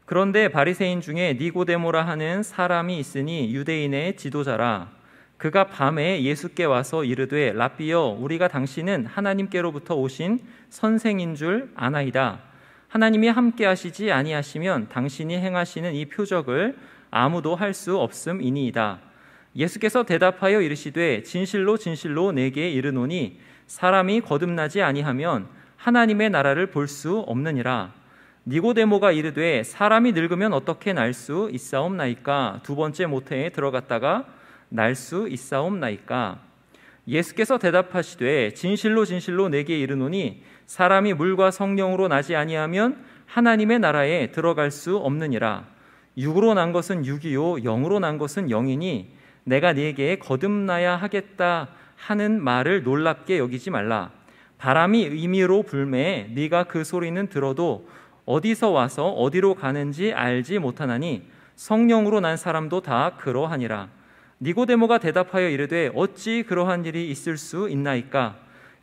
그런데 바리새인 중에 니고데모라 하는 사람이 있으니 유대인의 지도자라. 그가 밤에 예수께 와서 이르되 랍비여, 우리가 당신은 하나님께로부터 오신 선생인 줄 아나이다. 하나님이 함께 하시지 아니하시면 당신이 행하시는 이 표적을 아무도 할 수 없음이니이다. 예수께서 대답하여 이르시되 진실로 진실로 내게 이르노니 사람이 거듭나지 아니하면 하나님의 나라를 볼 수 없느니라. 니고데모가 이르되 사람이 늙으면 어떻게 날 수 있사옵나이까? 두 번째 모태에 들어갔다가 날 수 있사옵나이까? 예수께서 대답하시되 진실로 진실로 내게 이르노니 사람이 물과 성령으로 나지 아니하면 하나님의 나라에 들어갈 수 없느니라. 육으로 난 것은 육이요 영으로 난 것은 영이니 내가 네게 거듭나야 하겠다 하는 말을 놀랍게 여기지 말라. 바람이 임의로 불매 네가 그 소리는 들어도 어디서 와서 어디로 가는지 알지 못하나니 성령으로 난 사람도 다 그러하니라. 니고데모가 대답하여 이르되 어찌 그러한 일이 있을 수 있나이까?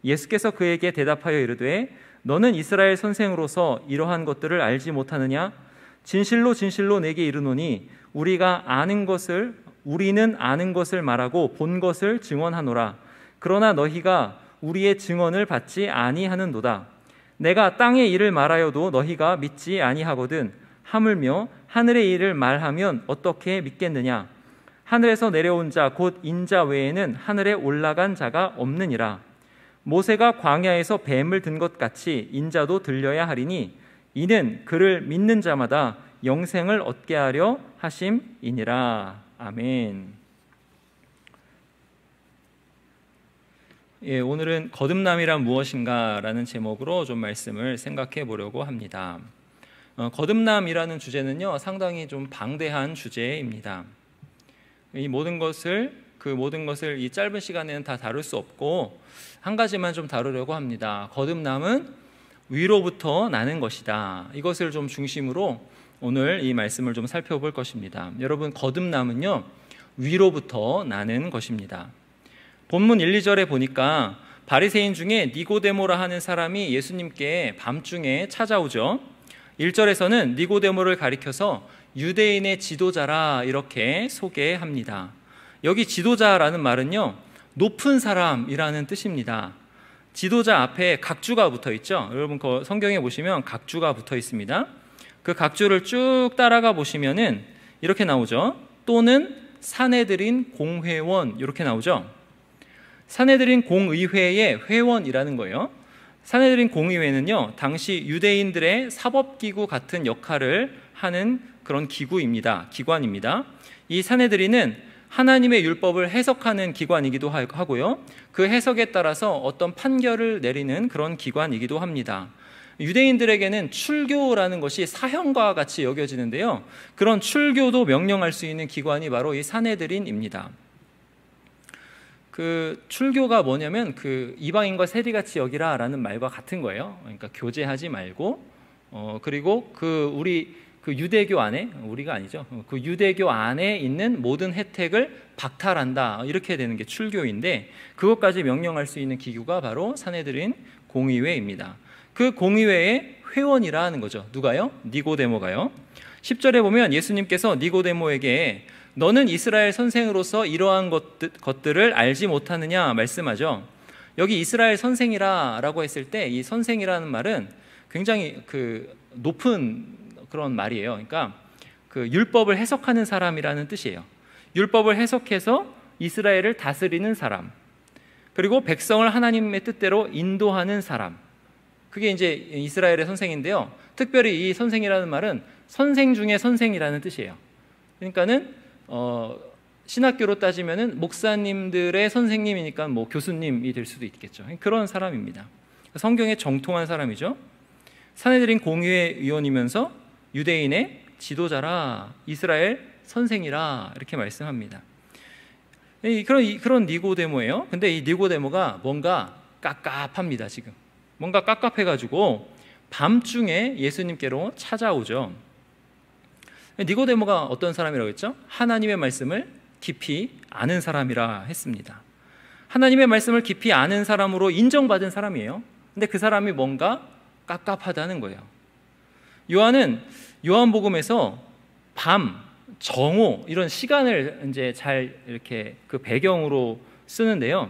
예수께서 그에게 대답하여 이르되 너는 이스라엘 선생으로서 이러한 것들을 알지 못하느냐? 진실로 진실로 내게 이르노니 우리는 아는 것을 말하고 본 것을 증언하노라. 그러나 너희가 우리의 증언을 받지 아니하는도다. 내가 땅의 일을 말하여도 너희가 믿지 아니하거든. 하물며 하늘의 일을 말하면 어떻게 믿겠느냐? 하늘에서 내려온 자 곧 인자 외에는 하늘에 올라간 자가 없느니라. 모세가 광야에서 뱀을 든 것 같이 인자도 들려야 하리니 이는 그를 믿는 자마다 영생을 얻게 하려 하심이니라. 아멘. 오늘은 거듭남이란 무엇인가 라는 제목으로 좀 말씀을 생각해 보려고 합니다. 거듭남이라는 주제는요, 상당히 좀 방대한 주제입니다. 이 모든 것을 이 짧은 시간에는 다 다룰 수 없고 한 가지만 좀 다루려고 합니다. 거듭남은 위로부터 나는 것이다. 이것을 좀 중심으로 오늘 이 말씀을 좀 살펴볼 것입니다. 여러분, 거듭남은요, 위로부터 나는 것입니다. 본문 1, 2절에 보니까 바리새인 중에 니고데모라 하는 사람이 예수님께 밤중에 찾아오죠. 1절에서는 니고데모를 가리켜서 유대인의 지도자라 이렇게 소개합니다. 여기 지도자라는 말은요, 높은 사람이라는 뜻입니다. 지도자 앞에 각주가 붙어 있죠. 여러분 성경에 보시면 각주가 붙어 있습니다. 그 각주를 쭉 따라가 보시면은 이렇게 나오죠. 또는 사내들인 공회원, 이렇게 나오죠. 사내들인 공의회의 회원이라는 거예요. 사내들인 공의회는요, 당시 유대인들의 사법기구 같은 역할을 하는 그런 기관입니다. 이 사내들인은 하나님의 율법을 해석하는 기관이기도 하고요, 그 해석에 따라서 어떤 판결을 내리는 그런 기관이기도 합니다. 유대인들에게는 출교라는 것이 사형과 같이 여겨지는데요, 그런 출교도 명령할 수 있는 기관이 바로 이 사내들인입니다. 그 출교가 뭐냐면 그 이방인과 세리같이 여기라라는 말과 같은 거예요. 그러니까 교제하지 말고 그리고 우리 유대교 안에, 우리가 아니죠, 그 유대교 안에 있는 모든 혜택을 박탈한다, 이렇게 되는 게 출교인데, 그것까지 명령할 수 있는 기구가 바로 사내들인 공의회입니다. 그 공의회의 회원이라 하는 거죠. 누가요? 니고데모가요. 10절에 보면 예수님께서 니고데모에게 너는 이스라엘 선생으로서 이러한 것들을 알지 못하느냐 말씀하죠. 여기 이스라엘 선생이라 라고 했을 때 이 선생이라는 말은 굉장히 높은 그런 말이에요. 그러니까 율법을 해석하는 사람이라는 뜻이에요. 율법을 해석해서 이스라엘을 다스리는 사람, 그리고 백성을 하나님의 뜻대로 인도하는 사람, 그게 이제 이스라엘의 선생인데요, 특별히 이 선생이라는 말은 선생 중에 선생이라는 뜻이에요. 그러니까는 신학교로 따지면은 목사님들의 선생님이니까 뭐 교수님이 될 수도 있겠죠. 그런 사람입니다. 성경에 정통한 사람이죠. 사내들인 공의회 위원이면서 유대인의 지도자라, 이스라엘 선생이라 이렇게 말씀합니다. 그런 니고데모예요. 근데 이 니고데모가 뭔가 깝깝합니다. 지금 뭔가 깝깝해가지고 밤중에 예수님께로 찾아오죠. 니고데모가 어떤 사람이라고 했죠? 하나님의 말씀을 깊이 아는 사람이라 했습니다. 하나님의 말씀을 깊이 아는 사람으로 인정받은 사람이에요. 근데 그 사람이 뭔가 깝깝하다는 거예요. 요한은 요한복음에서 밤, 정오 이런 시간을 이제 잘 이렇게 그 배경으로 쓰는데요.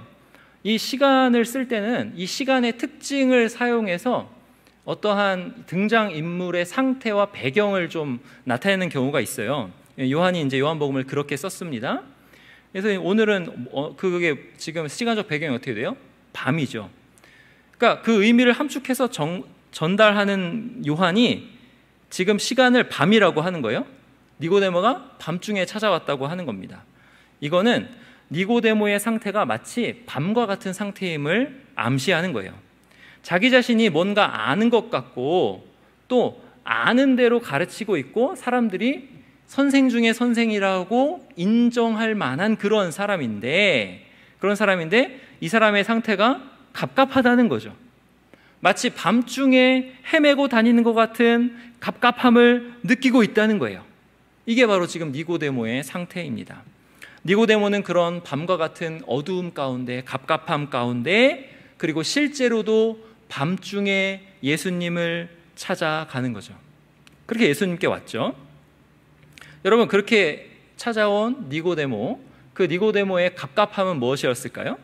이 시간을 쓸 때는 이 시간의 특징을 사용해서 어떠한 등장 인물의 상태와 배경을 좀 나타내는 경우가 있어요. 요한이 이제 요한복음을 그렇게 썼습니다. 그래서 오늘은 그게 지금 시간적 배경이 어떻게 돼요? 밤이죠. 그러니까 그 의미를 함축해서 전달하는 요한이 지금 시간을 밤이라고 하는 거예요. 니고데모가 밤중에 찾아왔다고 하는 겁니다. 이거는 니고데모의 상태가 마치 밤과 같은 상태임을 암시하는 거예요. 자기 자신이 뭔가 아는 것 같고 또 아는 대로 가르치고 있고 사람들이 선생 중에 선생이라고 인정할 만한 그런 사람인데 이 사람의 상태가 갑갑하다는 거죠. 마치 밤중에 헤매고 다니는 것 같은 갑갑함을 느끼고 있다는 거예요. 이게 바로 지금 니고데모의 상태입니다. 니고데모는 그런 밤과 같은 어두움 가운데, 갑갑함 가운데, 그리고 실제로도 밤중에 예수님을 찾아가는 거죠. 그렇게 예수님께 왔죠. 여러분, 그렇게 찾아온 니고데모, 그 니고데모의 갑갑함은 무엇이었을까요?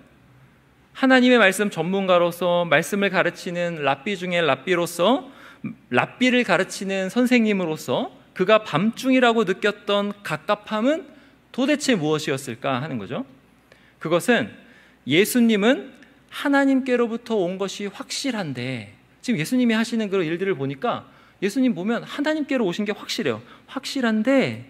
하나님의 말씀 전문가로서 말씀을 가르치는 랍비 중에 랍비로서 랍비를 가르치는 선생님으로서 그가 밤중이라고 느꼈던 갑갑함은 도대체 무엇이었을까 하는 거죠. 그것은 예수님은 하나님께로부터 온 것이 확실한데, 지금 예수님이 하시는 그런 일들을 보니까 예수님 보면 하나님께로 오신 게 확실해요. 확실한데,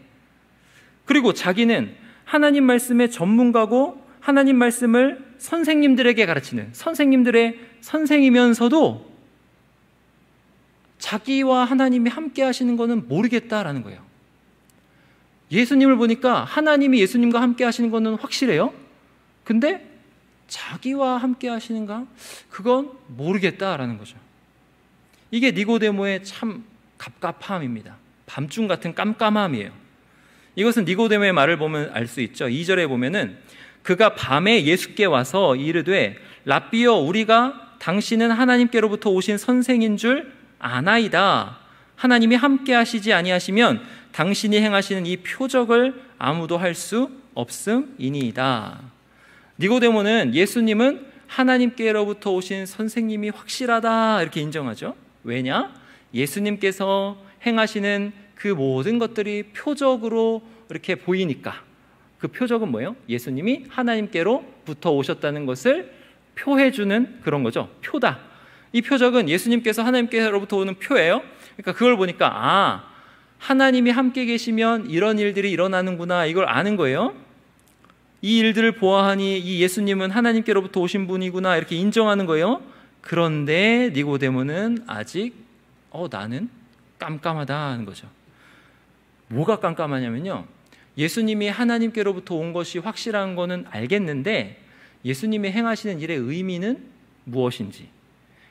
그리고 자기는 하나님 말씀의 전문가고 하나님 말씀을 선생님들에게 가르치는 선생님들의 선생이면서도 자기와 하나님이 함께 하시는 것은 모르겠다라는 거예요. 예수님을 보니까 하나님이 예수님과 함께 하시는 것은 확실해요. 근데 자기와 함께 하시는가? 그건 모르겠다라는 거죠. 이게 니고데모의 참 갑갑함입니다. 밤중 같은 깜깜함이에요. 이것은 니고데모의 말을 보면 알 수 있죠. 2절에 보면은 그가 밤에 예수께 와서 이르되 랍비여 우리가 당신은 하나님께로부터 오신 선생인 줄 아나이다. 하나님이 함께 하시지 아니하시면 당신이 행하시는 이 표적을 아무도 할 수 없음이니이다. 니고데모는 예수님은 하나님께로부터 오신 선생님이 확실하다 이렇게 인정하죠. 왜냐? 예수님께서 행하시는 그 모든 것들이 표적으로 이렇게 보이니까. 그 표적은 뭐예요? 예수님이 하나님께로부터 오셨다는 것을 표해주는 그런 거죠. 표다. 이 표적은 예수님께서 하나님께로부터 오는 표예요. 그러니까 그걸 보니까 하나님이 함께 계시면 이런 일들이 일어나는구나 이걸 아는 거예요. 이 일들을 보아하니 이 예수님은 하나님께로부터 오신 분이구나 이렇게 인정하는 거예요. 그런데 니고데모는 아직 나는 깜깜하다 하는 거죠. 뭐가 깜깜하냐면요, 예수님이 하나님께로부터 온 것이 확실한 거는 알겠는데 예수님이 행하시는 일의 의미는 무엇인지,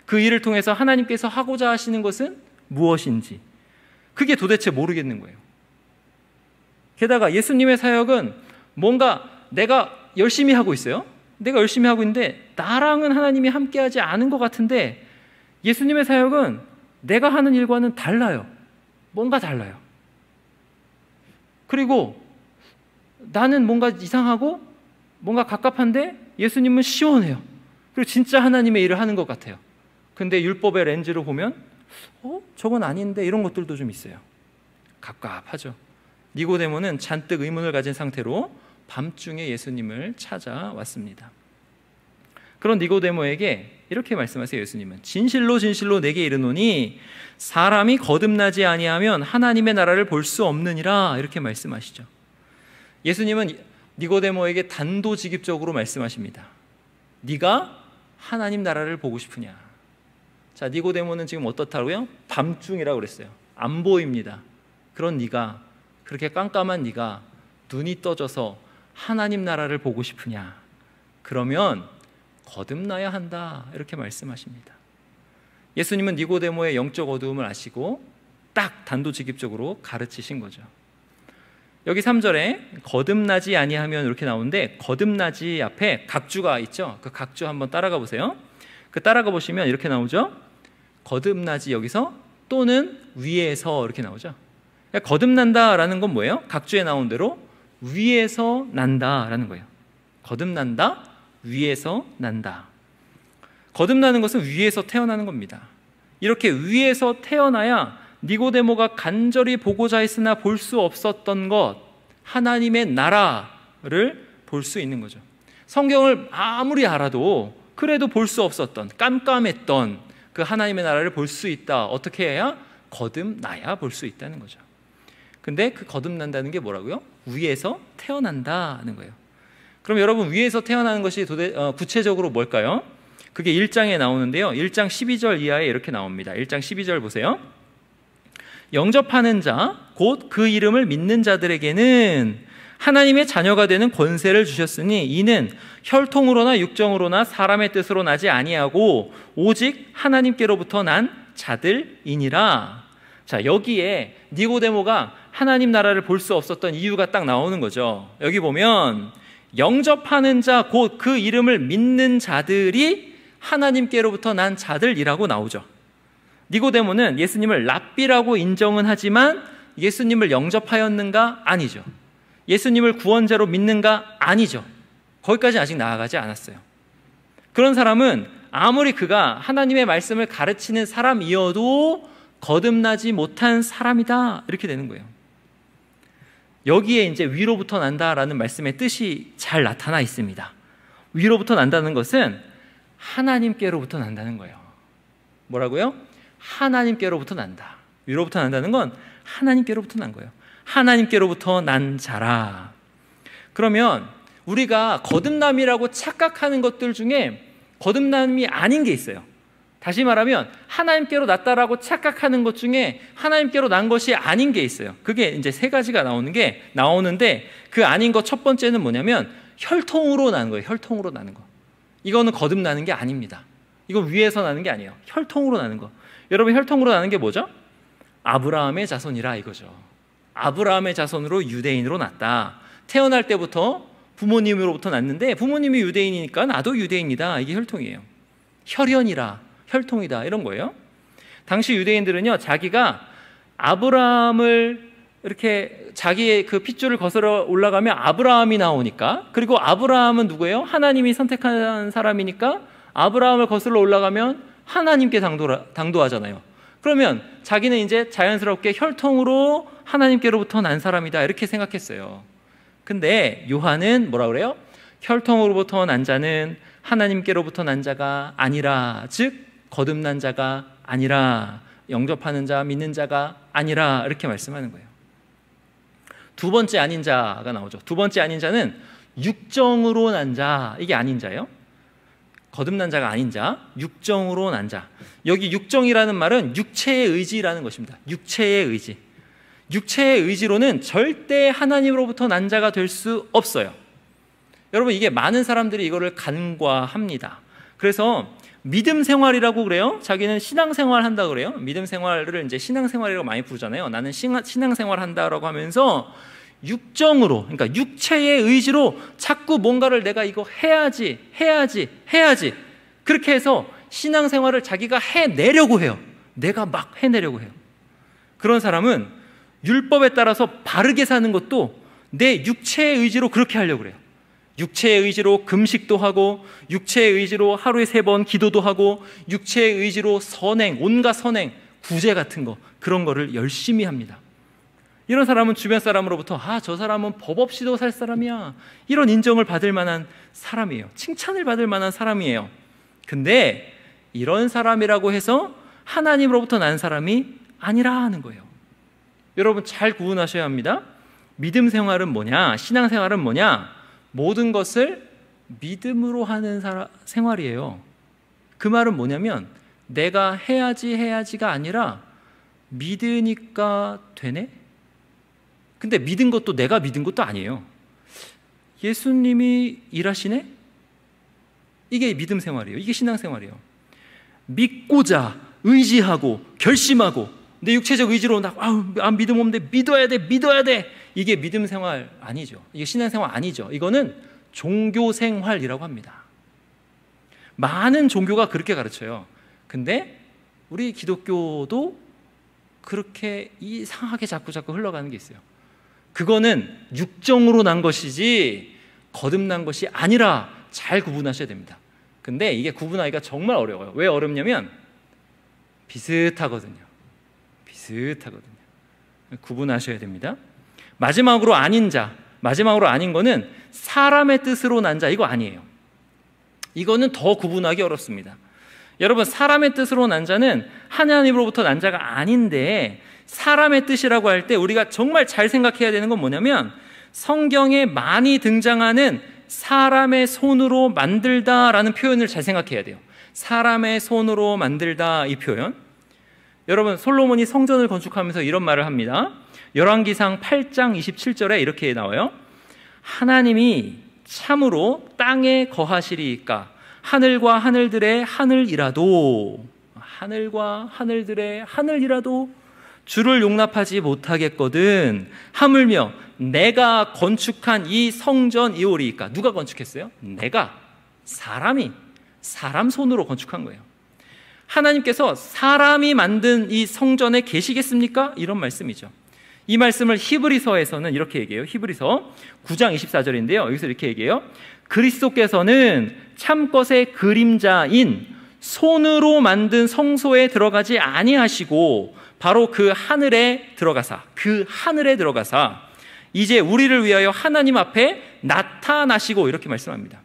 그 일을 통해서 하나님께서 하고자 하시는 것은 무엇인지 그게 도대체 모르겠는 거예요. 게다가 예수님의 사역은 뭔가 내가 열심히 하고 있어요. 내가 열심히 하고 있는데 나랑은 하나님이 함께하지 않은 것 같은데 예수님의 사역은 내가 하는 일과는 달라요. 뭔가 달라요. 그리고 나는 뭔가 이상하고 뭔가 갑갑한데 예수님은 시원해요. 그리고 진짜 하나님의 일을 하는 것 같아요. 근데 율법의 렌즈로 보면 저건 아닌데 이런 것들도 좀 있어요. 갑갑하죠. 니고데모는 잔뜩 의문을 가진 상태로 밤중에 예수님을 찾아왔습니다. 그런 니고데모에게 이렇게 말씀하세요. 예수님은 진실로 진실로 내게 이르노니 사람이 거듭나지 아니하면 하나님의 나라를 볼 수 없느니라 이렇게 말씀하시죠. 예수님은 니고데모에게 단도직입적으로 말씀하십니다. 네가 하나님 나라를 보고 싶으냐? 자, 니고데모는 지금 어떻다고요? 밤중이라고 그랬어요. 안 보입니다. 그런 네가, 그렇게 깜깜한 네가 눈이 떠져서 하나님 나라를 보고 싶으냐? 그러면 거듭나야 한다 이렇게 말씀하십니다. 예수님은 니고데모의 영적 어두움을 아시고 딱 단도직입적으로 가르치신 거죠. 여기 3절에 거듭나지 아니하면 이렇게 나오는데 거듭나지 앞에 각주가 있죠. 그 각주 한번 따라가 보세요. 그 따라가 보시면 이렇게 나오죠. 거듭나지 여기서 또는 위에서 이렇게 나오죠. 거듭난다라는 건 뭐예요? 각주에 나온 대로 위에서 난다라는 거예요. 거듭난다, 위에서 난다. 거듭나는 것은 위에서 태어나는 겁니다. 이렇게 위에서 태어나야 니고데모가 간절히 보고자 했으나 볼 수 없었던 것, 하나님의 나라를 볼 수 있는 거죠. 성경을 아무리 알아도 그래도 볼 수 없었던, 깜깜했던 그 하나님의 나라를 볼 수 있다. 어떻게 해야? 거듭나야 볼 수 있다는 거죠. 근데 그 거듭난다는 게 뭐라고요? 위에서 태어난다는 거예요. 그럼 여러분, 위에서 태어나는 것이 구체적으로 뭘까요? 그게 1장에 나오는데요, 1장 12절 이하에 이렇게 나옵니다. 1장 12절 보세요. 영접하는 자, 곧 그 이름을 믿는 자들에게는 하나님의 자녀가 되는 권세를 주셨으니 이는 혈통으로나 육정으로나 사람의 뜻으로 나지 아니하고 오직 하나님께로부터 난 자들이니라. 자, 여기에 니고데모가 하나님 나라를 볼 수 없었던 이유가 딱 나오는 거죠. 여기 보면 영접하는 자, 곧 그 이름을 믿는 자들이 하나님께로부터 난 자들이라고 나오죠. 니고데모는 예수님을 랍비라고 인정은 하지만 예수님을 영접하였는가? 아니죠. 예수님을 구원자로 믿는가? 아니죠. 거기까지 아직 나아가지 않았어요. 그런 사람은 아무리 그가 하나님의 말씀을 가르치는 사람이어도 거듭나지 못한 사람이다, 이렇게 되는 거예요. 여기에 이제 위로부터 난다라는 말씀의 뜻이 잘 나타나 있습니다. 위로부터 난다는 것은 하나님께로부터 난다는 거예요. 뭐라고요? 하나님께로부터 난다. 위로부터 난다는 건 하나님께로부터 난 거예요. 하나님께로부터 난 자라. 그러면 우리가 거듭남이라고 착각하는 것들 중에 거듭남이 아닌 게 있어요. 다시 말하면 하나님께로 났다라고 착각하는 것 중에 하나님께로 난 것이 아닌 게 있어요. 그게 이제 세 가지가 나오는데 그 아닌 것 첫 번째는 뭐냐면 혈통으로 나는 거예요. 혈통으로 나는 거. 이거는 거듭나는 게 아닙니다. 이거 위에서 나는 게 아니에요. 혈통으로 나는 거. 여러분, 혈통으로 나는 게 뭐죠? 아브라함의 자손이라 이거죠. 아브라함의 자손으로 유대인으로 났다. 태어날 때부터 부모님으로부터 났는데 부모님이 유대인이니까 나도 유대인이다. 이게 혈통이에요. 혈연이라, 혈통이다, 이런 거예요. 당시 유대인들은요, 자기가 아브라함을 이렇게 자기의 그 핏줄을 거슬러 올라가면 아브라함이 나오니까, 그리고 아브라함은 누구예요? 하나님이 선택한 사람이니까 아브라함을 거슬러 올라가면 하나님께 당도하잖아요. 그러면 자기는 이제 자연스럽게 혈통으로 하나님께로부터 난 사람이다, 이렇게 생각했어요. 근데 요한은 뭐라 그래요? 혈통으로부터 난 자는 하나님께로부터 난 자가 아니라, 즉 거듭난 자가 아니라, 영접하는 자, 믿는 자가 아니라, 이렇게 말씀하는 거예요. 두 번째 아닌 자가 나오죠. 두 번째 아닌 자는 육정으로 난 자. 이게 아닌 자예요. 거듭난 자가 아닌 자, 육정으로 난 자. 여기 육정이라는 말은 육체의 의지라는 것입니다. 육체의 의지. 육체의 의지로는 절대 하나님으로부터 난 자가 될 수 없어요. 여러분, 이게 많은 사람들이 이거를 간과합니다. 그래서 믿음 생활이라고 그래요. 자기는 신앙생활 한다고 그래요. 믿음 생활을 이제 신앙생활이라고 많이 부르잖아요. 나는 신앙생활 한다라고 하면서 육정으로, 그러니까 육체의 의지로 자꾸 뭔가를 내가 이거 해야지 그렇게 해서 신앙생활을 자기가 해내려고 해요. 내가 막 해내려고 해요. 그런 사람은 율법에 따라서 바르게 사는 것도 내 육체의 의지로 그렇게 하려고 그래요. 육체의 의지로 금식도 하고, 육체의 의지로 하루에 3번 기도도 하고, 육체의 의지로 선행, 온갖 선행, 구제 같은 거, 그런 거를 열심히 합니다. 이런 사람은 주변 사람으로부터 저 사람은 법 없이도 살 사람이야, 이런 인정을 받을 만한 사람이에요. 칭찬을 받을 만한 사람이에요. 근데 이런 사람이라고 해서 하나님으로부터 난 사람이 아니라는 거예요. 여러분, 잘 구분하셔야 합니다. 믿음 생활은 뭐냐, 신앙 생활은 뭐냐, 모든 것을 믿음으로 하는 생활이에요. 그 말은 뭐냐면 내가 해야지가 아니라 믿으니까 되네? 근데 믿은 것도 내가 믿은 것도 아니에요. 예수님이 일하시네? 이게 믿음 생활이에요. 이게 신앙 생활이에요. 믿고자 의지하고 결심하고 내 육체적 의지로 믿음 없는데 믿어야 돼. 이게 믿음 생활 아니죠. 이게 신앙 생활 아니죠. 이거는 종교 생활이라고 합니다. 많은 종교가 그렇게 가르쳐요. 근데 우리 기독교도 그렇게 이상하게 자꾸 흘러가는 게 있어요. 그거는 육정으로 난 것이지 거듭난 것이 아니라 잘 구분하셔야 됩니다. 근데 이게 구분하기가 정말 어려워요. 왜 어렵냐면 비슷하거든요. 구분하셔야 됩니다. 마지막으로 아닌 거는 사람의 뜻으로 난 자, 이거 아니에요. 이거는 더 구분하기 어렵습니다. 여러분, 사람의 뜻으로 난 자는 하나님으로부터 난 자가 아닌데, 사람의 뜻이라고 할 때 우리가 정말 잘 생각해야 되는 건 뭐냐면, 성경에 많이 등장하는 사람의 손으로 만들다라는 표현을 잘 생각해야 돼요. 사람의 손으로 만들다, 이 표현. 여러분, 솔로몬이 성전을 건축하면서 이런 말을 합니다. 열왕기상 8장 27절에 이렇게 나와요. 하나님이 참으로 땅에 거하시리이까 하늘과 하늘들의 하늘이라도, 하늘과 하늘들의 하늘이라도 주를 용납하지 못하겠거든. 하물며 내가 건축한 이 성전이오리이까. 누가 건축했어요? 내가, 사람 손으로 건축한 거예요. 하나님께서 사람이 만든 이 성전에 계시겠습니까? 이런 말씀이죠. 이 말씀을 히브리서에서는 이렇게 얘기해요. 히브리서 9장 24절인데요. 여기서 이렇게 얘기해요. 그리스도께서는 참것의 그림자인 손으로 만든 성소에 들어가지 아니하시고 바로 그 하늘에 들어가사 이제 우리를 위하여 하나님 앞에 나타나시고, 이렇게 말씀합니다.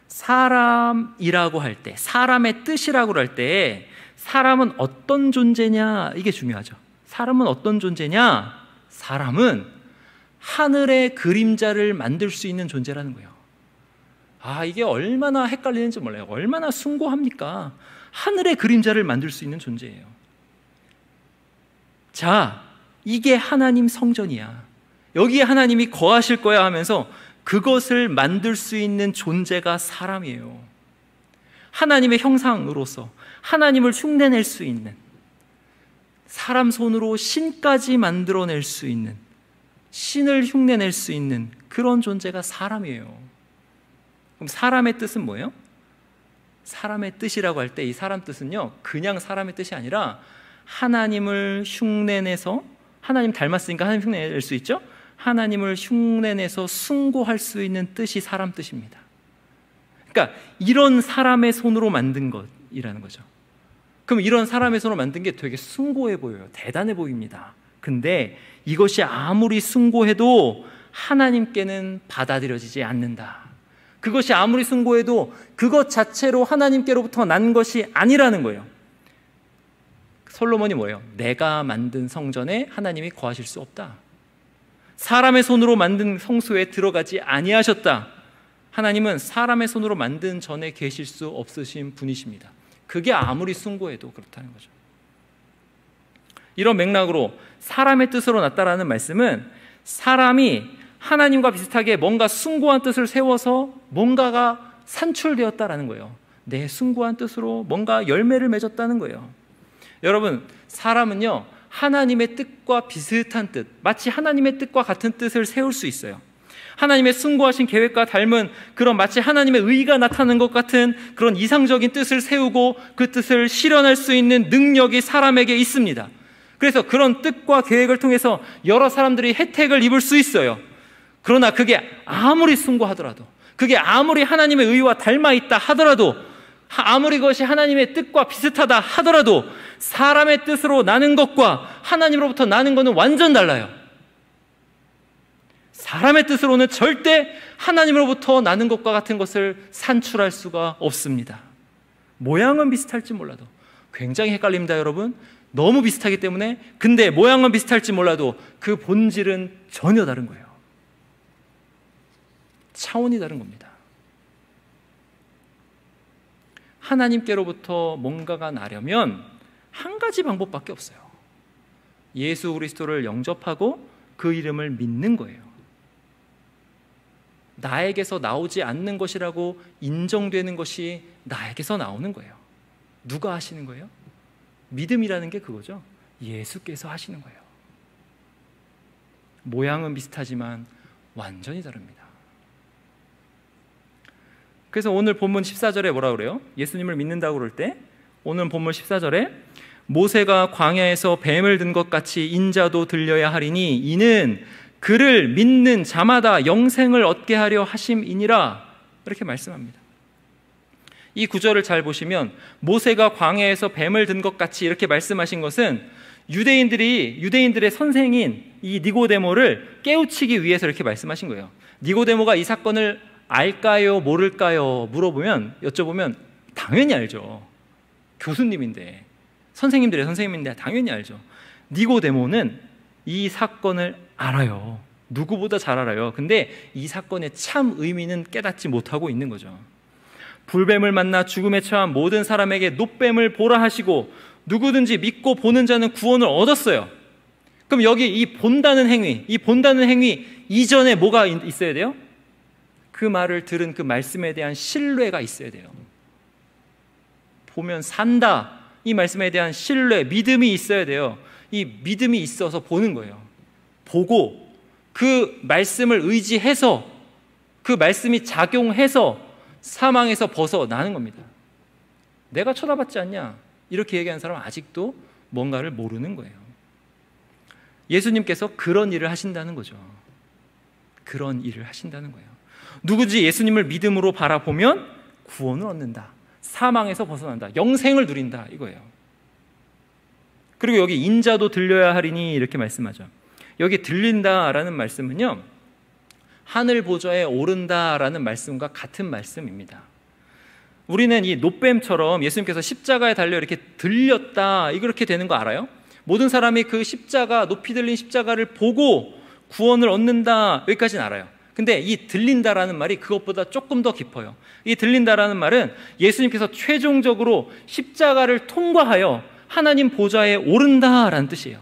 사람이라고 할 때, 사람의 뜻이라고 할 때 사람은 어떤 존재냐, 이게 중요하죠. 사람은 어떤 존재냐? 사람은 하늘의 그림자를 만들 수 있는 존재라는 거예요. 이게 얼마나 헷갈리는지 몰라요. 얼마나 숭고합니까? 하늘의 그림자를 만들 수 있는 존재예요. 자, 이게 하나님 성전이야. 여기에 하나님이 거하실 거야 하면서 그것을 만들 수 있는 존재가 사람이에요. 하나님의 형상으로서 하나님을 흉내낼 수 있는, 사람 손으로 신까지 만들어낼 수 있는, 신을 흉내낼 수 있는 그런 존재가 사람이에요. 그럼 사람의 뜻은 뭐예요? 사람의 뜻이라고 할 때 이 사람 뜻은요, 그냥 사람의 뜻이 아니라 하나님을 흉내내서, 하나님 닮았으니까 하나님 흉내낼 수 있죠? 하나님을 흉내내서 숭고할 수 있는 뜻이 사람 뜻입니다. 그러니까 이런 사람의 손으로 만든 것이라는 거죠. 그럼 이런 사람의 손으로 만든 게 되게 숭고해 보여요. 대단해 보입니다. 근데 이것이 아무리 숭고해도 하나님께는 받아들여지지 않는다. 그것이 아무리 숭고해도 그것 자체로 하나님께로부터 난 것이 아니라는 거예요. 솔로몬이 뭐예요? 내가 만든 성전에 하나님이 거하실 수 없다. 사람의 손으로 만든 성소에 들어가지 아니하셨다. 하나님은 사람의 손으로 만든 전에 계실 수 없으신 분이십니다. 그게 아무리 숭고해도 그렇다는 거죠. 이런 맥락으로 사람의 뜻으로 났다라는 말씀은 사람이 하나님과 비슷하게 뭔가 숭고한 뜻을 세워서 뭔가가 산출되었다라는 거예요. 내 숭고한 뜻으로 뭔가 열매를 맺었다는 거예요. 여러분, 사람은요, 하나님의 뜻과 비슷한 뜻, 마치 하나님의 뜻과 같은 뜻을 세울 수 있어요. 하나님의 숭고하신 계획과 닮은 그런 마치 하나님의 의가 나타나는 것 같은 그런 이상적인 뜻을 세우고 그 뜻을 실현할 수 있는 능력이 사람에게 있습니다. 그래서 그런 뜻과 계획을 통해서 여러 사람들이 혜택을 입을 수 있어요. 그러나 그게 아무리 숭고하더라도, 그게 아무리 하나님의 의와 닮아 있다 하더라도, 아무리 그것이 하나님의 뜻과 비슷하다 하더라도 사람의 뜻으로 나는 것과 하나님으로부터 나는 것은 완전 달라요. 사람의 뜻으로는 절대 하나님으로부터 나는 것과 같은 것을 산출할 수가 없습니다. 모양은 비슷할지 몰라도 굉장히 헷갈립니다, 여러분. 너무 비슷하기 때문에. 근데 모양은 비슷할지 몰라도 그 본질은 전혀 다른 거예요. 차원이 다른 겁니다. 하나님께로부터 뭔가가 나려면 한 가지 방법밖에 없어요. 예수 그리스도를 영접하고 그 이름을 믿는 거예요. 나에게서 나오지 않는 것이라고 인정되는 것이 나에게서 나오는 거예요. 누가 하시는 거예요? 믿음이라는 게 그거죠. 예수께서 하시는 거예요. 모양은 비슷하지만 완전히 다릅니다. 그래서 오늘 본문 14절에 뭐라 그래요? 예수님을 믿는다고 그럴 때 오늘 본문 14절에 모세가 광야에서 뱀을 든 것 같이 인자도 들려야 하리니 이는 그를 믿는 자마다 영생을 얻게 하려 하심이니라. 이렇게 말씀합니다. 이 구절을 잘 보시면 모세가 광야에서 뱀을 든 것 같이 이렇게 말씀하신 것은 유대인들의 선생인 이 니고데모를 깨우치기 위해서 이렇게 말씀하신 거예요. 니고데모가 이 사건을 알까요, 모를까요? 여쭤보면 당연히 알죠. 교수님인데, 선생님들의 선생님인데 당연히 알죠. 니고데모는 이 사건을 알아요. 누구보다 잘 알아요. 근데 이 사건의 참 의미는 깨닫지 못하고 있는 거죠. 불뱀을 만나 죽음에 처한 모든 사람에게 놋뱀을 보라 하시고 누구든지 믿고 보는 자는 구원을 얻었어요. 그럼 여기 이 본다는 행위 이전에 뭐가 있어야 돼요? 그 말을 들은 그 말씀에 대한 신뢰가 있어야 돼요. 보면 산다, 이 말씀에 대한 신뢰, 믿음이 있어야 돼요. 이 믿음이 있어서 보는 거예요. 보고 그 말씀을 의지해서, 그 말씀이 작용해서 사망에서 벗어나는 겁니다. 내가 쳐다봤지 않냐? 이렇게 얘기하는 사람은 아직도 뭔가를 모르는 거예요. 예수님께서 그런 일을 하신다는 거죠. 그런 일을 하신다는 거예요. 누구든지 예수님을 믿음으로 바라보면 구원을 얻는다. 사망에서 벗어난다. 영생을 누린다. 이거예요. 그리고 여기 인자도 들려야 하리니 이렇게 말씀하죠. 여기 들린다라는 말씀은요, 하늘 보좌에 오른다라는 말씀과 같은 말씀입니다. 우리는 이 놋뱀처럼 예수님께서 십자가에 달려 이렇게 들렸다, 이렇게 되는 거 알아요? 모든 사람이 그 십자가, 높이 들린 십자가를 보고 구원을 얻는다, 여기까지는 알아요. 근데 이 들린다라는 말이 그것보다 조금 더 깊어요. 이 들린다라는 말은 예수님께서 최종적으로 십자가를 통과하여 하나님 보좌에 오른다라는 뜻이에요.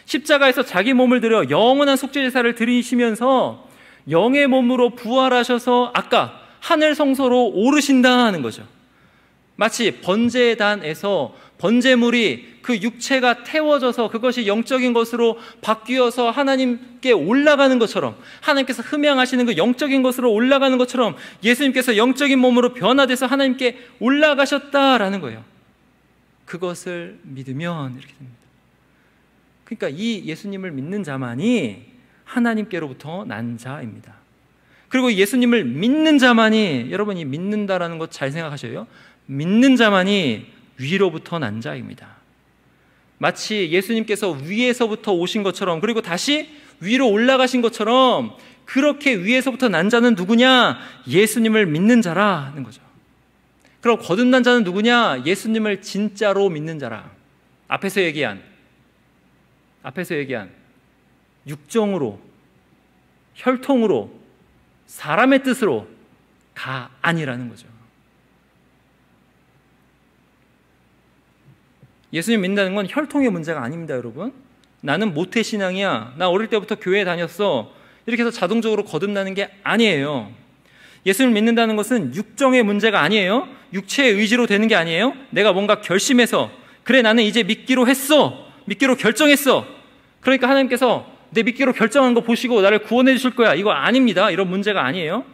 십자가에서 자기 몸을 들여 영원한 속죄제사를 드리시면서 영의 몸으로 부활하셔서 아까 하늘 성소로 오르신다는 거죠. 마치 번제단에서 번제물이 그 육체가 태워져서 그것이 영적인 것으로 바뀌어서 하나님께 올라가는 것처럼, 하나님께서 흠양하시는 그 영적인 것으로 올라가는 것처럼 예수님께서 영적인 몸으로 변화돼서 하나님께 올라가셨다라는 거예요. 그것을 믿으면 이렇게 됩니다. 그러니까 이 예수님을 믿는 자만이 하나님께로부터 난 자입니다. 그리고 예수님을 믿는 자만이, 여러분 이 믿는다라는 것 잘 생각하셔요. 믿는 자만이 위로부터 난 자입니다. 마치 예수님께서 위에서부터 오신 것처럼, 그리고 다시 위로 올라가신 것처럼, 그렇게 위에서부터 난 자는 누구냐? 예수님을 믿는 자라는 거죠. 그럼 거듭난 자는 누구냐? 예수님을 진짜로 믿는 자라. 앞에서 얘기한 육정으로, 혈통으로, 사람의 뜻으로가 아니라는 거죠. 예수님 믿는다는 건 혈통의 문제가 아닙니다, 여러분. 나는 모태신앙이야, 나 어릴 때부터 교회에 다녔어, 이렇게 해서 자동적으로 거듭나는 게 아니에요. 예수님을 믿는다는 것은 육정의 문제가 아니에요. 육체의 의지로 되는 게 아니에요. 내가 뭔가 결심해서, 그래 나는 이제 믿기로 했어, 믿기로 결정했어, 그러니까 하나님께서 내 믿기로 결정한 거 보시고 나를 구원해 주실 거야, 이거 아닙니다. 이런 문제가 아니에요.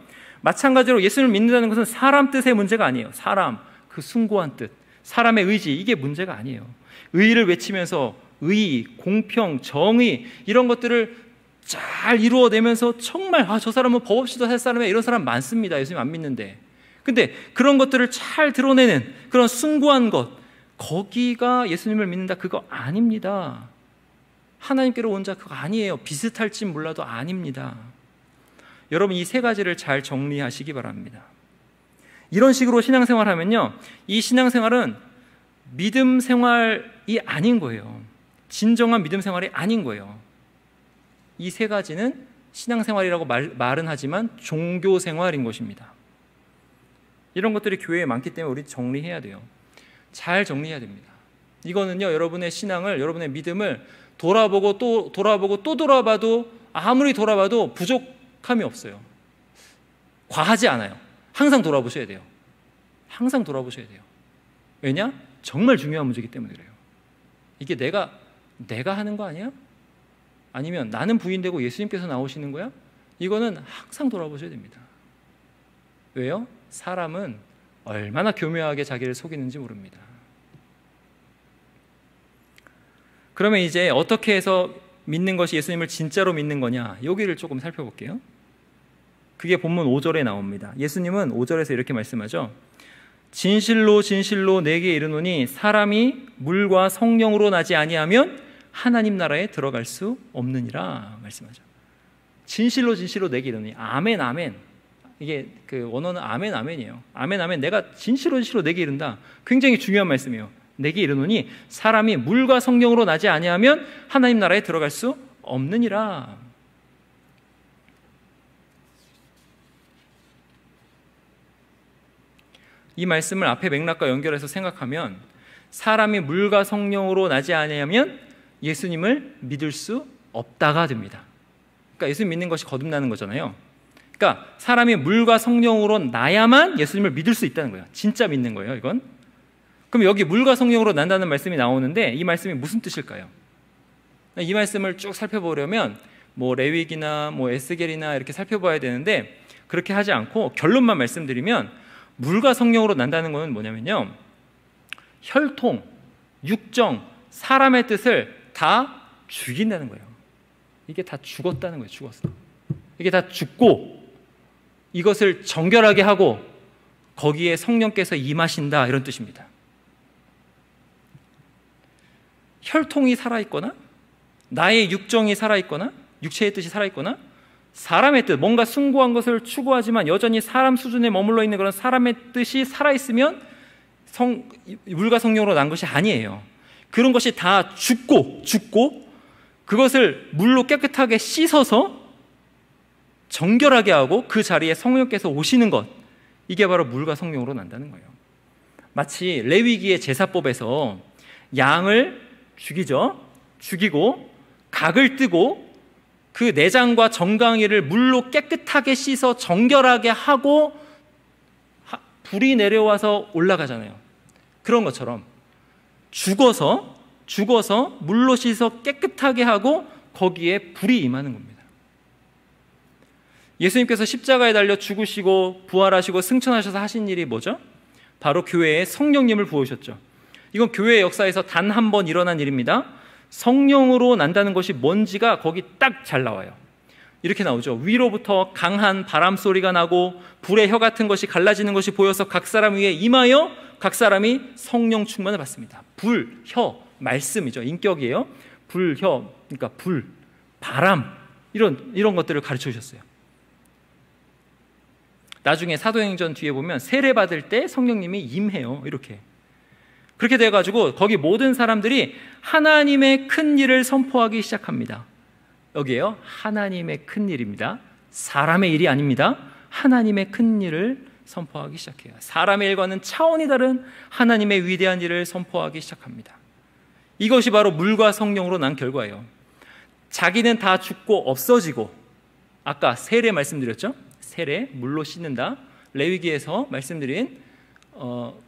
마찬가지로 예수님을 믿는다는 것은 사람 뜻의 문제가 아니에요. 사람, 그 숭고한 뜻, 사람의 의지, 이게 문제가 아니에요. 의의를 외치면서 의, 공평, 정의, 이런 것들을 잘 이루어내면서 정말 저 사람은 법 없이도 살 사람이야, 이런 사람 많습니다. 예수님 안 믿는데. 근데 그런 것들을 잘 드러내는 그런 숭고한 것, 거기가 예수님을 믿는다, 그거 아닙니다. 하나님께로 온 자 그거 아니에요. 비슷할지 몰라도 아닙니다. 여러분 이 세 가지를 잘 정리하시기 바랍니다. 이런 식으로 신앙생활하면요, 이 신앙생활은 믿음 생활이 아닌 거예요. 진정한 믿음 생활이 아닌 거예요. 이 세 가지는 신앙생활이라고 말은 하지만 종교생활인 것입니다. 이런 것들이 교회에 많기 때문에 우리 정리해야 돼요. 잘 정리해야 됩니다. 이거는요, 여러분의 신앙을, 여러분의 믿음을 돌아보고 또 돌아보고 또 돌아봐도, 아무리 돌아봐도 부족함이 없어요. 과하지 않아요. 항상 돌아보셔야 돼요. 항상 돌아보셔야 돼요. 왜냐? 정말 중요한 문제이기 때문에 그래요. 이게 내가 하는 거 아니야? 아니면 나는 부인되고 예수님께서 나오시는 거야? 이거는 항상 돌아보셔야 됩니다. 왜요? 사람은 얼마나 교묘하게 자기를 속이는지 모릅니다. 그러면 이제 어떻게 해서 믿는 것이 예수님을 진짜로 믿는 거냐, 여기를 조금 살펴볼게요. 그게 본문 5절에 나옵니다. 예수님은 5절에서 이렇게 말씀하죠. 진실로 진실로 내게 이르노니 사람이 물과 성령으로 나지 아니하면 하나님 나라에 들어갈 수 없느니라 말씀하죠. 진실로 진실로 내게 이르노니, 아멘 아멘. 이게 그 원어는 아멘 아멘이에요. 아멘 아멘, 내가 진실로 진실로 내게 이른다. 굉장히 중요한 말씀이에요. 내게 이르노니 사람이 물과 성령으로 나지 아니하면 하나님 나라에 들어갈 수 없느니라. 이 말씀을 앞에 맥락과 연결해서 생각하면 사람이 물과 성령으로 나지 아니하면 예수님을 믿을 수 없다가 됩니다. 그러니까 예수님 믿는 것이 거듭나는 거잖아요. 그러니까 사람이 물과 성령으로 나야만 예수님을 믿을 수 있다는 거예요. 진짜 믿는 거예요, 이건. 그럼 여기 물과 성령으로 난다는 말씀이 나오는데 이 말씀이 무슨 뜻일까요? 이 말씀을 쭉 살펴보려면 뭐 레위기나 뭐 에스겔이나 이렇게 살펴봐야 되는데, 그렇게 하지 않고 결론만 말씀드리면 물과 성령으로 난다는 것은 뭐냐면요, 혈통, 육정, 사람의 뜻을 다 죽인다는 거예요. 이게 다 죽었다는 거예요. 죽었어. 이게 다 죽고 이것을 정결하게 하고 거기에 성령께서 임하신다, 이런 뜻입니다. 혈통이 살아있거나 나의 육정이 살아있거나 육체의 뜻이 살아있거나 사람의 뜻, 뭔가 숭고한 것을 추구하지만 여전히 사람 수준에 머물러 있는 그런 사람의 뜻이 살아있으면 물과 성령으로 난 것이 아니에요. 그런 것이 다 죽고 그것을 물로 깨끗하게 씻어서 정결하게 하고 그 자리에 성령께서 오시는 것, 이게 바로 물과 성령으로 난다는 거예요. 마치 레위기의 제사법에서 양을 죽이고 각을 뜨고 그 내장과 정강이를 물로 깨끗하게 씻어 정결하게 하고 불이 내려와서 올라가잖아요. 그런 것처럼 죽어서 물로 씻어 깨끗하게 하고 거기에 불이 임하는 겁니다. 예수님께서 십자가에 달려 죽으시고 부활하시고 승천하셔서 하신 일이 뭐죠? 바로 교회에 성령님을 부으셨죠. 이건 교회의 역사에서 단 한 번 일어난 일입니다. 성령으로 난다는 것이 뭔지가 거기 딱 잘 나와요. 이렇게 나오죠. 위로부터 강한 바람 소리가 나고 불의 혀 같은 것이 갈라지는 것이 보여서 각 사람 위에 임하여 각 사람이 성령 충만을 받습니다. 불, 혀, 말씀이죠. 인격이에요. 불, 혀, 그러니까 불, 바람, 이런 것들을 가르쳐 주셨어요. 나중에 사도행전 뒤에 보면 세례 받을 때 성령님이 임해요. 이렇게. 그렇게 돼가지고 거기 모든 사람들이 하나님의 큰 일을 선포하기 시작합니다. 여기에요. 하나님의 큰 일입니다. 사람의 일이 아닙니다. 하나님의 큰 일을 선포하기 시작해요. 사람의 일과는 차원이 다른 하나님의 위대한 일을 선포하기 시작합니다. 이것이 바로 물과 성령으로 난 결과예요. 자기는 다 죽고 없어지고, 아까 세례 말씀드렸죠? 세례, 물로 씻는다. 레위기에서 말씀드린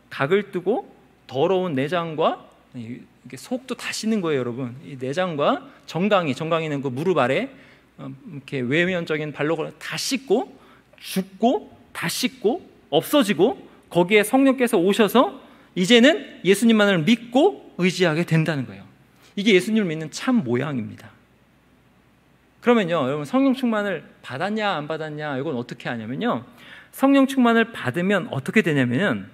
각을 뜨고 더러운 내장과, 이게 속도 다 씻는 거예요, 여러분. 이 내장과 정강이는 그 무릎 아래 이렇게 외면적인 발로 다 씻고, 죽고 다 씻고 없어지고 거기에 성령께서 오셔서 이제는 예수님만을 믿고 의지하게 된다는 거예요. 이게 예수님을 믿는 참 모양입니다. 그러면요, 여러분, 성령 충만을 받았냐 안 받았냐, 이건 어떻게 하냐면요, 성령 충만을 받으면 어떻게 되냐면은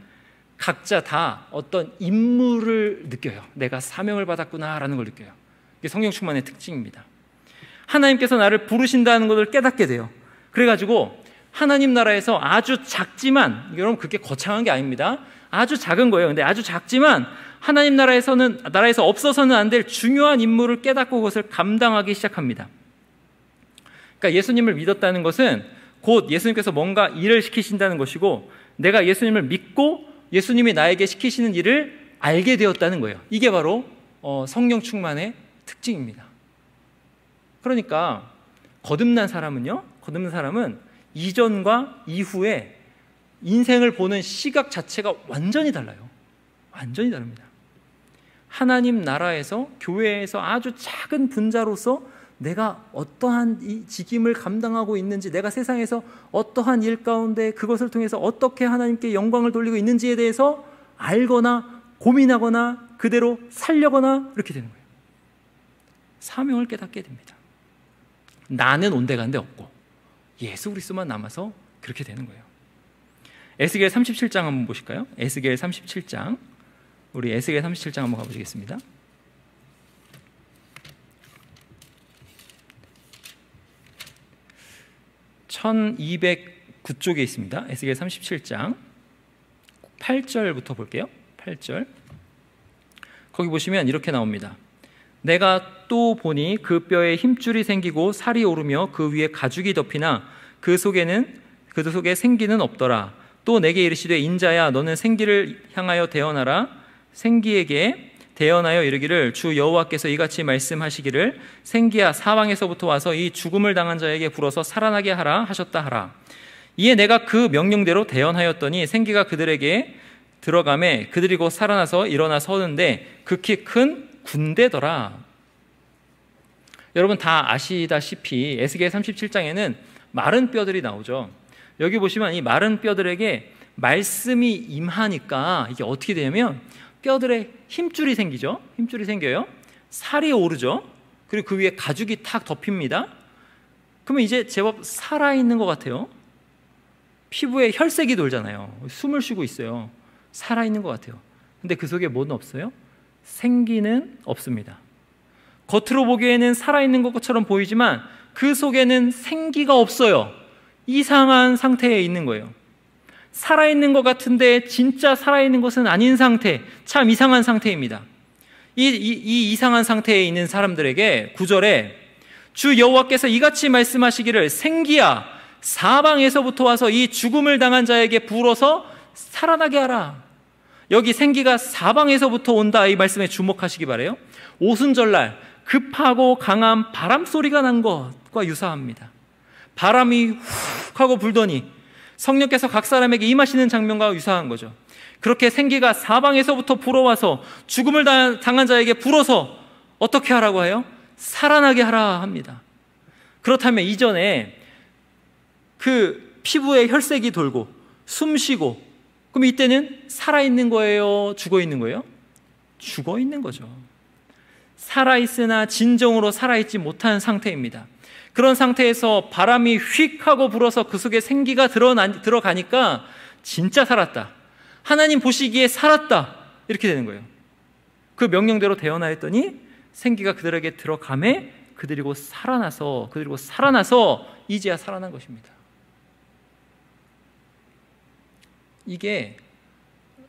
각자 다 어떤 임무를 느껴요. 내가 사명을 받았구나라는 걸 느껴요. 이게 성령 충만의 특징입니다. 하나님께서 나를 부르신다는 것을 깨닫게 돼요. 그래가지고 하나님 나라에서 아주 작지만, 여러분 그게 거창한 게 아닙니다. 아주 작은 거예요. 근데 아주 작지만 하나님 나라에서 없어서는 안 될 중요한 임무를 깨닫고 그것을 감당하기 시작합니다. 그러니까 예수님을 믿었다는 것은 곧 예수님께서 뭔가 일을 시키신다는 것이고, 내가 예수님을 믿고 예수님이 나에게 시키시는 일을 알게 되었다는 거예요. 이게 바로 성령 충만의 특징입니다. 그러니까 거듭난 사람은 이전과 이후에 인생을 보는 시각 자체가 완전히 달라요. 완전히 다릅니다. 하나님 나라에서, 교회에서 아주 작은 분자로서 내가 어떠한 이 직임을 감당하고 있는지, 내가 세상에서 어떠한 일 가운데 그것을 통해서 어떻게 하나님께 영광을 돌리고 있는지에 대해서 알거나 고민하거나 그대로 살려거나 이렇게 되는 거예요. 사명을 깨닫게 됩니다. 나는 온데간데 없고 예수 그리스도만 남아서 그렇게 되는 거예요. 에스겔 37장 한번 보실까요? 에스겔 37장, 우리 에스겔 37장 한번 가보시겠습니다. (1209쪽에) 있습니다. 에스겔 37장 8절부터 볼게요. 8절. 거기 보시면 이렇게 나옵니다. 내가 또 보니 그 뼈에 힘줄이 생기고 살이 오르며 그 위에 가죽이 덮이나 그 속에 생기는 없더라. 또 내게 이르시되 인자야 너는 생기를 향하여 대언하라. 생기에게 대언하여 이르기를 주 여호와께서 이같이 말씀하시기를 생기야 사방에서부터 와서 이 죽음을 당한 자에게 불어서 살아나게 하라 하셨다 하라. 이에 내가 그 명령대로 대언하였더니 생기가 그들에게 들어가매 그들이 곧 살아나서 일어나 서는데 극히 큰 군대더라. 여러분 다 아시다시피 에스겔 37장에는 마른 뼈들이 나오죠. 여기 보시면 이 마른 뼈들에게 말씀이 임하니까 이게 어떻게 되냐면 뼈들에 힘줄이 생기죠. 힘줄이 생겨요. 살이 오르죠. 그리고 그 위에 가죽이 탁 덮입니다. 그러면 이제 제법 살아있는 것 같아요. 피부에 혈색이 돌잖아요. 숨을 쉬고 있어요. 살아있는 것 같아요. 근데 그 속에 뭐는 없어요? 생기는 없습니다. 겉으로 보기에는 살아있는 것처럼 보이지만 그 속에는 생기가 없어요. 이상한 상태에 있는 거예요. 살아있는 것 같은데 진짜 살아있는 것은 아닌 상태, 참 이상한 상태입니다. 이 이상한 상태에 있는 사람들에게 9절에 주 여호와께서 이같이 말씀하시기를 생기야 사방에서부터 와서 이 죽음을 당한 자에게 불어서 살아나게 하라. 여기 생기가 사방에서부터 온다 이 말씀에 주목하시기 바라요. 오순절날 급하고 강한 바람 소리가 난 것과 유사합니다. 바람이 훅 하고 불더니 성령께서 각 사람에게 임하시는 장면과 유사한 거죠. 그렇게 생기가 사방에서부터 불어와서 죽음을 당한 자에게 불어서 어떻게 하라고 해요? 살아나게 하라 합니다. 그렇다면 이전에 그 피부에 혈색이 돌고 숨쉬고 그럼 이때는 살아있는 거예요? 죽어있는 거예요? 죽어있는 거죠. 살아있으나 진정으로 살아있지 못한 상태입니다. 그런 상태에서 바람이 휙 하고 불어서 그 속에 생기가 들어가니까 진짜 살았다. 하나님 보시기에 살았다. 이렇게 되는 거예요. 그 명령대로 대언하였더니 생기가 그들에게 들어가매 그들이 곧 살아나서 이제야 살아난 것입니다. 이게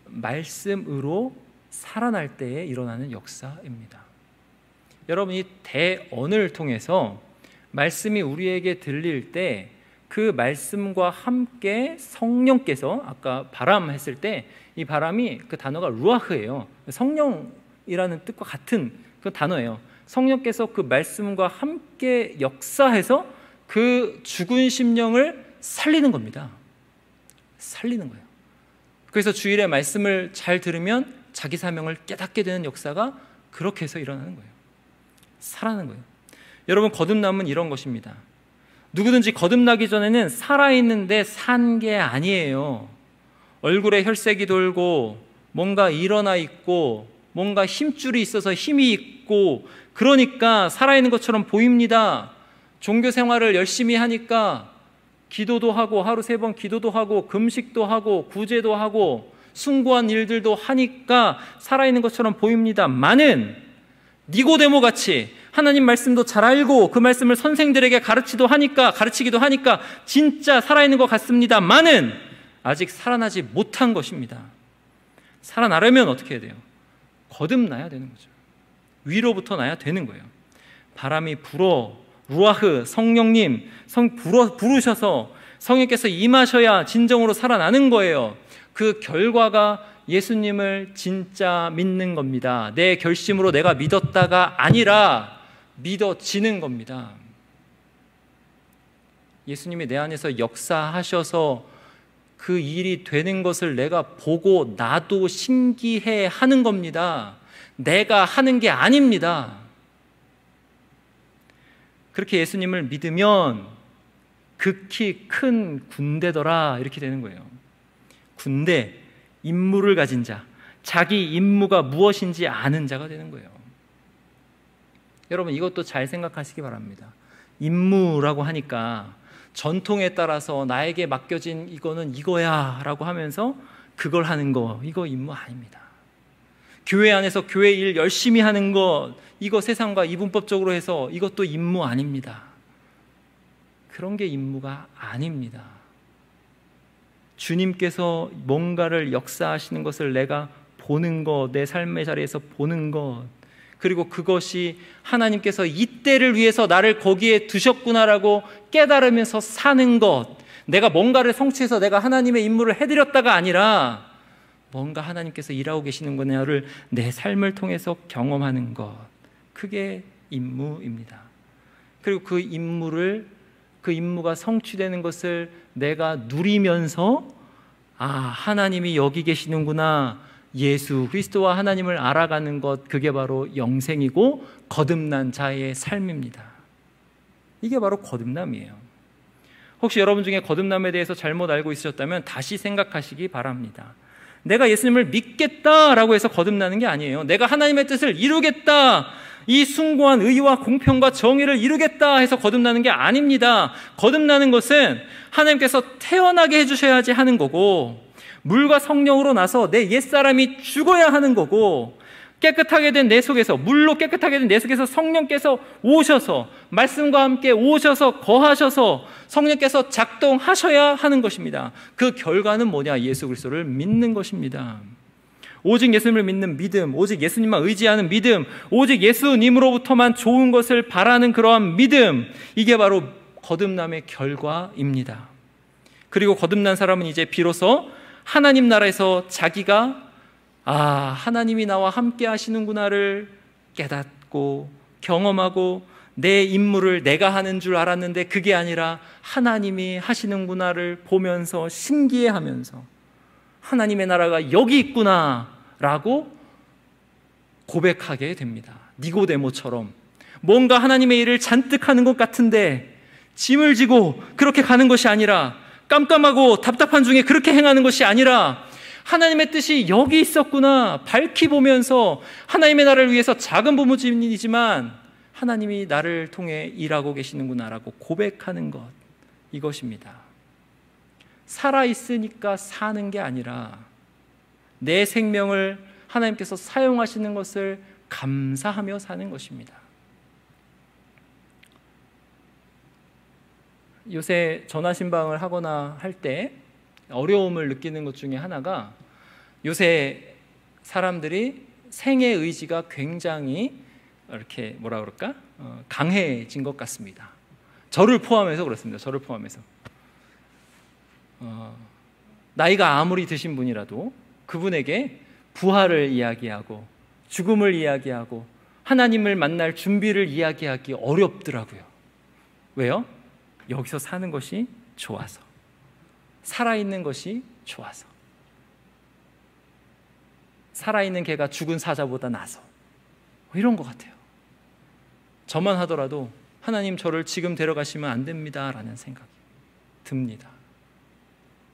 말씀으로 살아날 때에 일어나는 역사입니다. 여러분이 대언을 통해서 말씀이 우리에게 들릴 때 그 말씀과 함께 성령께서 아까 바람 했을 때 이 바람이 그 단어가 루아흐예요. 성령이라는 뜻과 같은 그 단어예요. 성령께서 그 말씀과 함께 역사해서 그 죽은 심령을 살리는 겁니다. 살리는 거예요. 그래서 주일에 말씀을 잘 들으면 자기 사명을 깨닫게 되는 역사가 그렇게 해서 일어나는 거예요. 살아나는 거예요. 여러분 거듭남은 이런 것입니다. 누구든지 거듭나기 전에는 살아있는데 산 게 아니에요. 얼굴에 혈색이 돌고 뭔가 일어나 있고 뭔가 힘줄이 있어서 힘이 있고 그러니까 살아있는 것처럼 보입니다. 종교 생활을 열심히 하니까 기도도 하고 하루 3번 기도도 하고 금식도 하고 구제도 하고 숭고한 일들도 하니까 살아있는 것처럼 보입니다만은 니고데모 같이 하나님 말씀도 잘 알고 그 말씀을 선생들에게 가르치기도 하니까 진짜 살아있는 것 같습니다만은 아직 살아나지 못한 것입니다. 살아나려면 어떻게 해야 돼요? 거듭나야 되는 거죠. 위로부터 나야 되는 거예요. 바람이 불어 루아흐 성령님 부르셔서 성령께서 임하셔야 진정으로 살아나는 거예요. 그 결과가 예수님을 진짜 믿는 겁니다. 내 결심으로 내가 믿었다가 아니라 믿어지는 겁니다. 예수님이 내 안에서 역사하셔서 그 일이 되는 것을 내가 보고 나도 신기해 하는 겁니다. 내가 하는 게 아닙니다. 그렇게 예수님을 믿으면 극히 큰 군대더라 이렇게 되는 거예요. 군대, 임무를 가진 자, 자기 임무가 무엇인지 아는 자가 되는 거예요. 여러분 이것도 잘 생각하시기 바랍니다. 임무라고 하니까 전통에 따라서 나에게 맡겨진 이거는 이거야 라고 하면서 그걸 하는 거, 이거 임무 아닙니다. 교회 안에서 교회 일 열심히 하는 것, 이거 세상과 이분법적으로 해서 이것도 임무 아닙니다. 그런 게 임무가 아닙니다. 주님께서 뭔가를 역사하시는 것을 내가 보는 것, 내 삶의 자리에서 보는 것, 그리고 그것이 하나님께서 이때를 위해서 나를 거기에 두셨구나라고 깨달으면서 사는 것, 내가 뭔가를 성취해서 내가 하나님의 임무를 해드렸다가 아니라 뭔가 하나님께서 일하고 계시는구나를 내 삶을 통해서 경험하는 것, 그게 임무입니다. 그리고 그 임무가 성취되는 것을 내가 누리면서 하나님이 여기 계시는구나, 예수 그리스도와 하나님을 알아가는 것, 그게 바로 영생이고 거듭난 자의 삶입니다. 이게 바로 거듭남이에요. 혹시 여러분 중에 거듭남에 대해서 잘못 알고 있으셨다면 다시 생각하시기 바랍니다. 내가 예수님을 믿겠다라고 해서 거듭나는 게 아니에요. 내가 하나님의 뜻을 이루겠다, 이 숭고한 의와 공평과 정의를 이루겠다 해서 거듭나는 게 아닙니다. 거듭나는 것은 하나님께서 태어나게 해주셔야지 하는 거고, 물과 성령으로 나서 내 옛사람이 죽어야 하는 거고, 깨끗하게 된 내 속에서, 물로 깨끗하게 된 내 속에서 성령께서 오셔서, 말씀과 함께 오셔서 거하셔서 성령께서 작동하셔야 하는 것입니다. 그 결과는 뭐냐? 예수 그리스도를 믿는 것입니다. 오직 예수님을 믿는 믿음, 오직 예수님만 의지하는 믿음, 오직 예수님으로부터만 좋은 것을 바라는 그러한 믿음, 이게 바로 거듭남의 결과입니다. 그리고 거듭난 사람은 이제 비로소 하나님 나라에서 자기가 하나님이 나와 함께 하시는구나를 깨닫고 경험하고, 내 임무를 내가 하는 줄 알았는데 그게 아니라 하나님이 하시는구나를 보면서 신기해하면서 하나님의 나라가 여기 있구나라고 고백하게 됩니다. 니고데모처럼 뭔가 하나님의 일을 잔뜩 하는 것 같은데 짐을 지고 그렇게 가는 것이 아니라, 깜깜하고 답답한 중에 그렇게 행하는 것이 아니라, 하나님의 뜻이 여기 있었구나 밝히 보면서 하나님의 나라를 위해서 작은 부모님이지만 하나님이 나를 통해 일하고 계시는구나라고 고백하는 것, 이것입니다. 살아있으니까 사는 게 아니라 내 생명을 하나님께서 사용하시는 것을 감사하며 사는 것입니다. 요새 전화신방을 하거나 할 때 어려움을 느끼는 것 중에 하나가, 요새 사람들이 생애 의지가 굉장히 이렇게 강해진 것 같습니다. 저를 포함해서 그렇습니다. 저를 포함해서 나이가 아무리 드신 분이라도 그분에게 부활을 이야기하고 죽음을 이야기하고 하나님을 만날 준비를 이야기하기 어렵더라고요. 왜요? 여기서 사는 것이 좋아서, 살아있는 것이 좋아서, 살아있는 개가 죽은 사자보다 나서, 이런 것 같아요. 저만 하더라도 하나님 저를 지금 데려가시면 안 됩니다 라는 생각이 듭니다.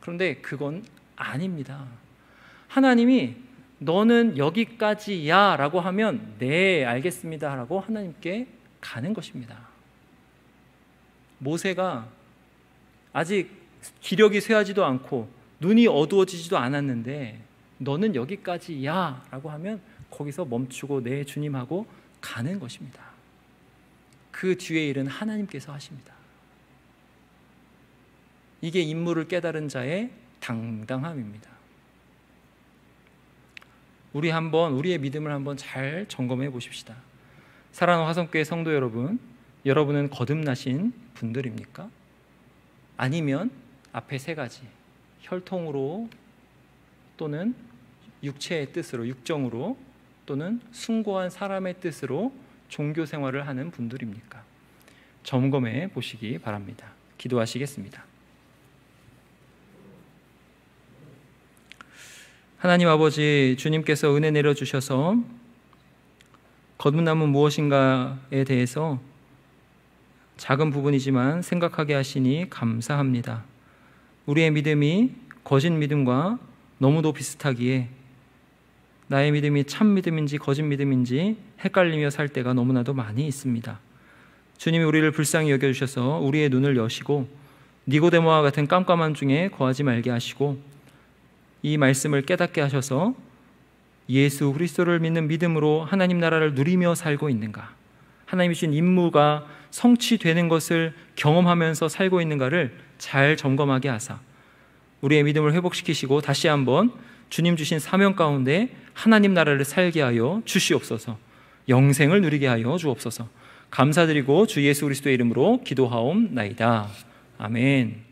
그런데 그건 아닙니다. 하나님이 너는 여기까지야 라고 하면 네 알겠습니다 라고 하나님께 가는 것입니다. 모세가 아직 기력이 쇠하지도 않고 눈이 어두워지지도 않았는데 너는 여기까지야 라고 하면 거기서 멈추고 네 주님하고 가는 것입니다. 그 뒤의 일은 하나님께서 하십니다. 이게 임무를 깨달은 자의 당당함입니다. 우리의 믿음을 한번 잘 점검해 보십시다. 사랑하는 화성교회 성도 여러분, 여러분은 거듭나신 분들입니까? 아니면 앞에 세 가지, 혈통으로 또는 육체의 뜻으로, 육정으로 또는 숭고한 사람의 뜻으로 종교 생활을 하는 분들입니까? 점검해 보시기 바랍니다. 기도하시겠습니다. 하나님 아버지, 주님께서 은혜 내려주셔서 거듭남은 무엇인가에 대해서 작은 부분이지만 생각하게 하시니 감사합니다. 우리의 믿음이 거짓 믿음과 너무도 비슷하기에 나의 믿음이 참 믿음인지 거짓 믿음인지 헷갈리며 살 때가 너무나도 많이 있습니다. 주님이 우리를 불쌍히 여겨주셔서 우리의 눈을 여시고 니고데모와 같은 깜깜함 중에 거하지 말게 하시고 이 말씀을 깨닫게 하셔서 예수 그리스도를 믿는 믿음으로 하나님 나라를 누리며 살고 있는가, 하나님이 주신 임무가 성취되는 것을 경험하면서 살고 있는가를 잘 점검하게 하사 우리의 믿음을 회복시키시고 다시 한번 주님 주신 사명 가운데 하나님 나라를 살게 하여 주시옵소서. 영생을 누리게 하여 주옵소서. 감사드리고 주 예수 그리스도의 이름으로 기도하옵나이다. 아멘.